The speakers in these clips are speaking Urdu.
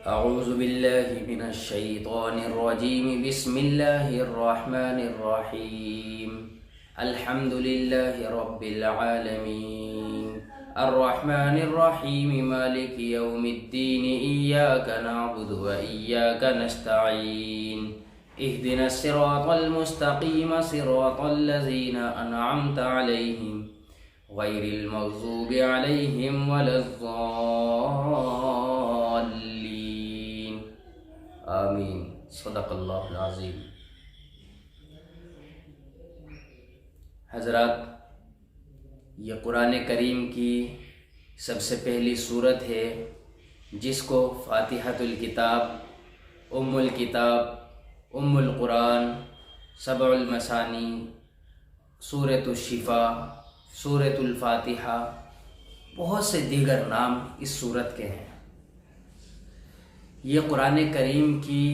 اعوذ باللہ من الشیطان الرجیم بسم اللہ الرحمن الرحیم الحمد للہ رب العالمین الرحمن الرحیم مالک یوم الدین ایاک نعبد و ایاک نستعین اہدنا الصراط المستقیم صراط الذین انعمت علیہم غیر المغضوب علیہم ولا الضالین آمین۔ صدق اللہ العظیم۔ حضرات، یہ قرآن کریم کی سب سے پہلی سورت ہے جس کو فاتحۃ الکتاب، ام الکتاب، ام القرآن، سبع المثانی، سورۃ الشفا، سورۃ الفاتحہ، بہت سے دیگر نام اس سورت کے ہیں۔ یہ قرآن کریم کی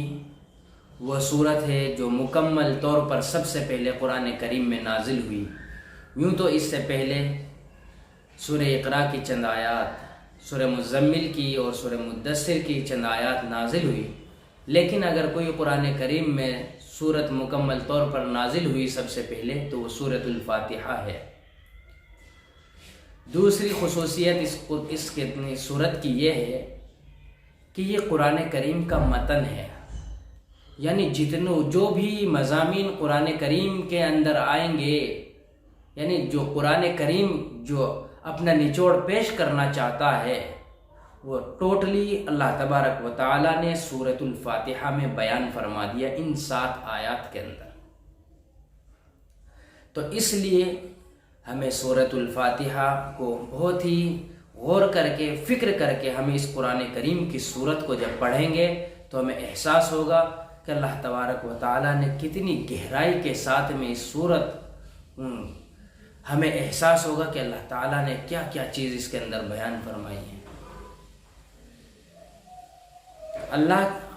وہ سورت ہے جو مکمل طور پر سب سے پہلے قرآن کریم میں نازل ہوئی۔ یوں تو اس سے پہلے سورہ اقرا کی چند آیات، سورہ مزمل کی اور سورہ مدثر کی چند آیات نازل ہوئی، لیکن اگر کوئی قرآن کریم میں سورت مکمل طور پر نازل ہوئی سب سے پہلے تو وہ سورۃ الفاتحہ ہے۔ دوسری خصوصیت اس سورت کی یہ ہے کہ یہ قرآن کریم کا متن ہے، یعنی جو بھی مضامین قرآن کریم کے اندر آئیں گے، یعنی جو قرآن کریم جو اپنا نچوڑ پیش کرنا چاہتا ہے وہ ٹوٹلی اللہ تبارک و تعالی نے سورۃ الفاتحہ میں بیان فرما دیا ان 7 آیات کے اندر۔ تو اس لیے ہمیں سورۃ الفاتحہ کو بہت ہی غور کر کے، فکر کر کے ہمیں اس قرآن کریم کی سورت کو جب پڑھیں گے تو ہمیں احساس ہوگا کہ اللہ تبارک و تعالیٰ نے کتنی گہرائی کے ساتھ میں اس سورت، ہمیں احساس ہوگا کہ اللہ تعالیٰ نے کیا کیا چیز اس کے اندر بیان فرمائی ہے۔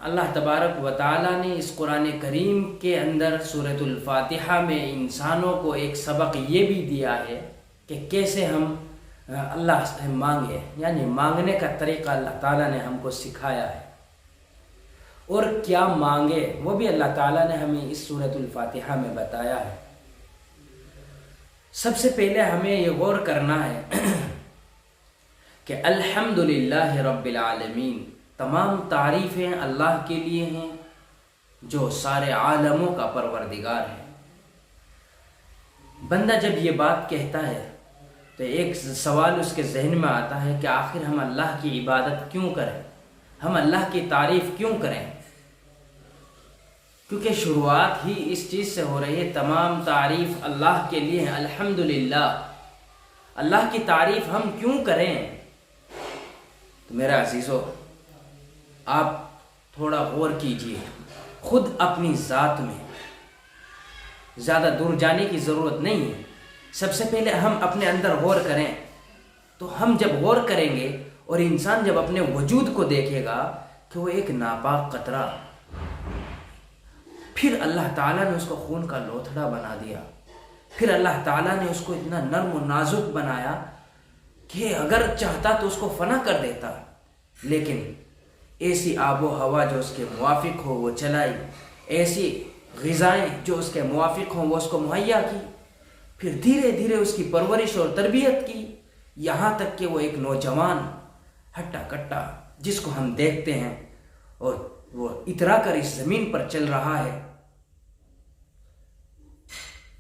اللہ تبارک و تعالیٰ نے اس قرآن کریم کے اندر سورۃ الفاتحہ میں انسانوں کو ایک سبق یہ بھی دیا ہے کہ کیسے ہم اللہ سے مانگے، یعنی مانگنے کا طریقہ اللہ تعالیٰ نے ہم کو سکھایا ہے، اور کیا مانگے وہ بھی اللہ تعالیٰ نے ہمیں اس سورۃ الفاتحہ میں بتایا ہے۔ سب سے پہلے ہمیں یہ غور کرنا ہے کہ الحمدللہ رب العالمین، تمام تعریفیں اللہ کے لیے ہیں جو سارے عالموں کا پروردگار ہے۔ بندہ جب یہ بات کہتا ہے تو ایک سوال اس کے ذہن میں آتا ہے کہ آخر ہم اللہ کی عبادت کیوں کریں، ہم اللہ کی تعریف کیوں کریں؟ کیونکہ شروعات ہی اس چیز سے ہو رہی ہے، تمام تعریف اللہ کے لیے ہے، الحمدللہ۔ اللہ کی تعریف ہم کیوں کریں؟ تو میرا عزیزو، آپ تھوڑا غور کیجئے خود اپنی ذات میں، زیادہ دور جانے کی ضرورت نہیں ہے۔ سب سے پہلے ہم اپنے اندر غور کریں، تو ہم جب غور کریں گے اور انسان جب اپنے وجود کو دیکھے گا کہ وہ ایک ناپاک قطرہ، پھر اللہ تعالیٰ نے اس کو خون کا لوتھڑا بنا دیا، پھر اللہ تعالیٰ نے اس کو اتنا نرم و نازک بنایا کہ اگر چاہتا تو اس کو فنا کر دیتا، لیکن ایسی آب و ہوا جو اس کے موافق ہو وہ چلائی، ایسی غذائیں جو اس کے موافق ہوں وہ اس کو مہیا کی، پھر دھیرے دھیرے اس کی پرورش اور تربیت کی، یہاں تک کہ وہ ایک نوجوان ہٹا کٹا جس کو ہم دیکھتے ہیں اور وہ اترا کر اس زمین پر چل رہا ہے،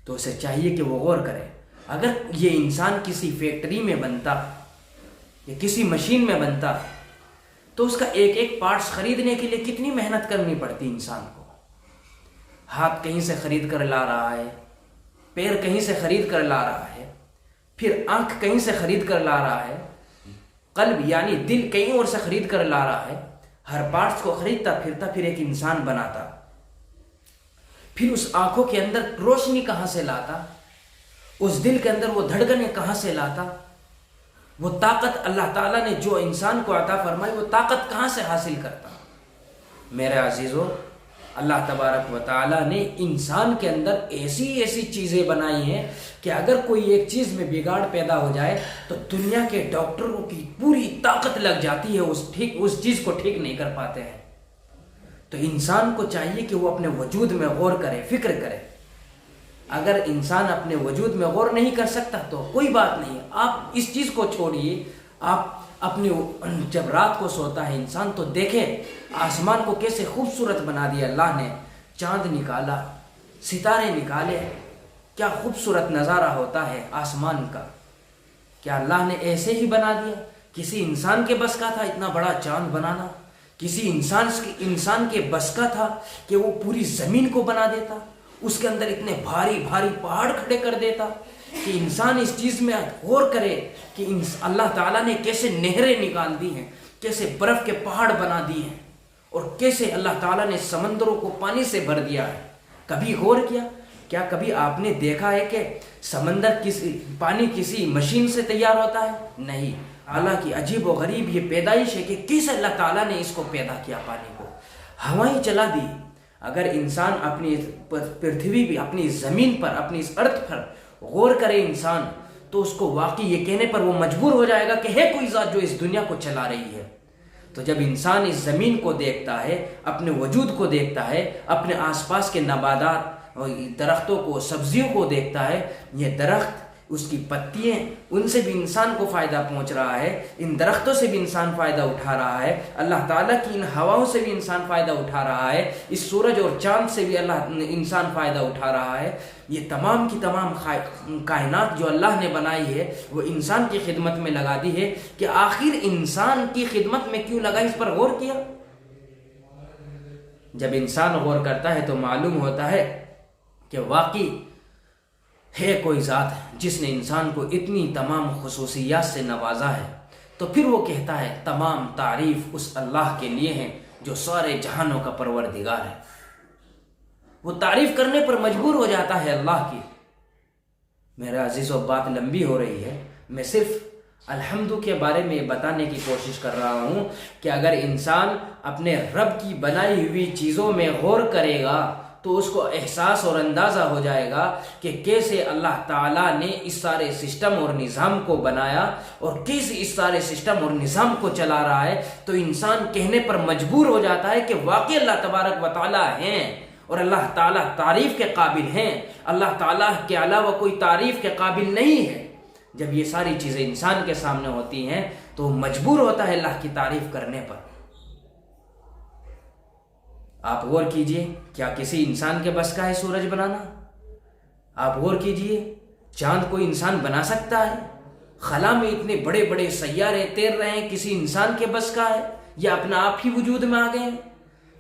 تو اسے چاہیے کہ وہ غور کرے۔ اگر یہ انسان کسی فیکٹری میں بنتا یا کسی مشین میں بنتا تو اس کا ایک ایک پارٹس خریدنے کے لیے کتنی محنت کرنی پڑتی انسان کو۔ ہاتھ کہیں سے خرید کر لا رہا ہے، پیر کہیں سے خرید کر لا رہا ہے، پھر آنکھ کہیں سے خرید کر لا رہا ہے، قلب یعنی دل کہیں اور سے خرید کر لا رہا ہے، ہر پارٹس کو خریدتا پھرتا پھر ایک انسان بناتا، پھر اس آنکھوں کے اندر روشنی کہاں سے لاتا، اس دل کے اندر وہ دھڑکنیں کہاں سے لاتا، وہ طاقت اللہ تعالیٰ نے جو انسان کو عطا فرمائی وہ طاقت کہاں سے حاصل کرتا۔ میرے عزیزو، اللہ تبارک و تعالیٰ نے انسان کے اندر ایسی ایسی چیزیں بنائی ہیں کہ اگر کوئی ایک چیز میں بگاڑ پیدا ہو جائے تو دنیا کے ڈاکٹروں کی پوری طاقت لگ جاتی ہے، اس چیز کو ٹھیک نہیں کر پاتے ہیں۔ تو انسان کو چاہیے کہ وہ اپنے وجود میں غور کرے، فکر کرے۔ اگر انسان اپنے وجود میں غور نہیں کر سکتا تو کوئی بات نہیں، آپ اس چیز کو چھوڑیے۔ آپ اپنی جب رات کو سوتا ہے انسان تو دیکھے آسمان کو کیسے خوبصورت بنا دیا اللہ نے، چاند نکالا، ستارے نکالے، کیا خوبصورت نظارہ ہوتا ہے آسمان کا۔ کیا اللہ نے ایسے ہی بنا دیا؟ کسی انسان کے بس کا تھا اتنا بڑا چاند بنانا؟ کسی انسان کے بس کا تھا کہ وہ پوری زمین کو بنا دیتا، اس کے اندر اتنے بھاری بھاری پہاڑ کھڑے کر دیتا؟ کہ انسان اس چیز میں غور کرے کہ اللہ تعالیٰ نے کیسے نہریں نکال دی ہیں، کیسے برف کے پہاڑ بنا دیے ہیں، اور کیسے اللہ تعالیٰ نے سمندروں کو پانی سے بھر دیا ہے۔ کبھی غور کیا؟ کیا کبھی آپ نے دیکھا ہے کہ پانی کسی مشین سے تیار ہوتا ہے؟ نہیں۔ اللہ کی عجیب و غریب یہ پیدائش ہے کہ کیسے اللہ تعالیٰ نے اس کو پیدا کیا، پانی کو ہوائیں چلا دی۔ اگر انسان اپنی پرتھوی بھی، اپنی زمین پر، اپنی اس ارتھ پر غور کرے انسان، تو اس کو واقعی یہ کہنے پر وہ مجبور ہو جائے گا کہ ہے کوئی ذات جو اس دنیا کو چلا رہی ہے۔ تو جب انسان اس زمین کو دیکھتا ہے، اپنے وجود کو دیکھتا ہے، اپنے آس پاس کے نباتات اور درختوں کو، سبزیوں کو دیکھتا ہے، یہ درخت، اس کی پتیاں، ان سے بھی انسان کو فائدہ پہنچ رہا ہے، ان درختوں سے بھی انسان فائدہ اٹھا رہا ہے، اللہ تعالیٰ کی ان ہواؤں سے بھی انسان فائدہ اٹھا رہا ہے، اس سورج اور چاند سے بھی انسان فائدہ اٹھا رہا ہے۔ یہ تمام کی تمام کائنات جو اللہ نے بنائی ہے وہ انسان کی خدمت میں لگا دی ہے، کہ آخر انسان کی خدمت میں کیوں لگا، اس پر غور کیا؟ جب انسان غور کرتا ہے تو معلوم ہوتا ہے کہ واقعی ہے کوئی ذات جس نے انسان کو اتنی تمام خصوصیات سے نوازا ہے۔ تو پھر وہ کہتا ہے تمام تعریف اس اللہ کے لیے ہیں جو سارے جہانوں کا پروردگار ہے۔ وہ تعریف کرنے پر مجبور ہو جاتا ہے اللہ کی۔ میرے عزیزو، بات لمبی ہو رہی ہے، میں صرف الحمد کے بارے میں بتانے کی کوشش کر رہا ہوں کہ اگر انسان اپنے رب کی بنائی ہوئی چیزوں میں غور کرے گا تو اس کو احساس اور اندازہ ہو جائے گا کہ کیسے اللہ تعالیٰ نے اس سارے سسٹم اور نظام کو بنایا اور کیسے اس سارے سسٹم اور نظام کو چلا رہا ہے۔ تو انسان کہنے پر مجبور ہو جاتا ہے کہ واقعی اللہ تبارک و تعالیٰ ہیں اور اللہ تعالیٰ تعریف کے قابل ہیں، اللہ تعالیٰ کے علاوہ کوئی تعریف کے قابل نہیں ہے۔ جب یہ ساری چیزیں انسان کے سامنے ہوتی ہیں تو مجبور ہوتا ہے اللہ کی تعریف کرنے پر۔ آپ غور کیجئے، کیا کسی انسان کے بس کا ہے سورج بنانا؟ آپ غور کیجئے، چاند کوئی انسان بنا سکتا ہے؟ خلا میں اتنے بڑے بڑے سیارے تیر رہے ہیں، کسی انسان کے بس کا ہے یا اپنا آپ ہی وجود میں آ گئے ہیں؟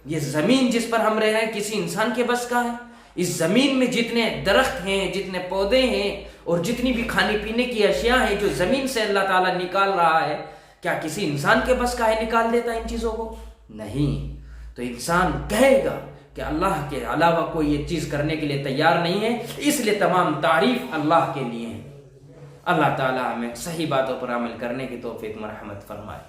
یہ زمین جس پر ہم رہ رہے ہیں کسی انسان کے بس کا ہے؟ اس زمین میں جتنے درخت ہیں، جتنے پودے ہیں اور جتنی بھی کھانے پینے کی اشیاء ہیں جو زمین سے اللہ تعالیٰ نکال رہا ہے، کیا کسی انسان کے بس کا ہے نکال دیتا ان چیزوں کو؟ نہیں۔ تو انسان کہے گا کہ اللہ کے علاوہ کوئی یہ چیز کرنے کے لیے تیار نہیں ہے، اس لیے تمام تعریف اللہ کے لیے ہے۔ اللہ تعالیٰ ہمیں صحیح باتوں پر عمل کرنے کی توفیق مرحمت فرمائے۔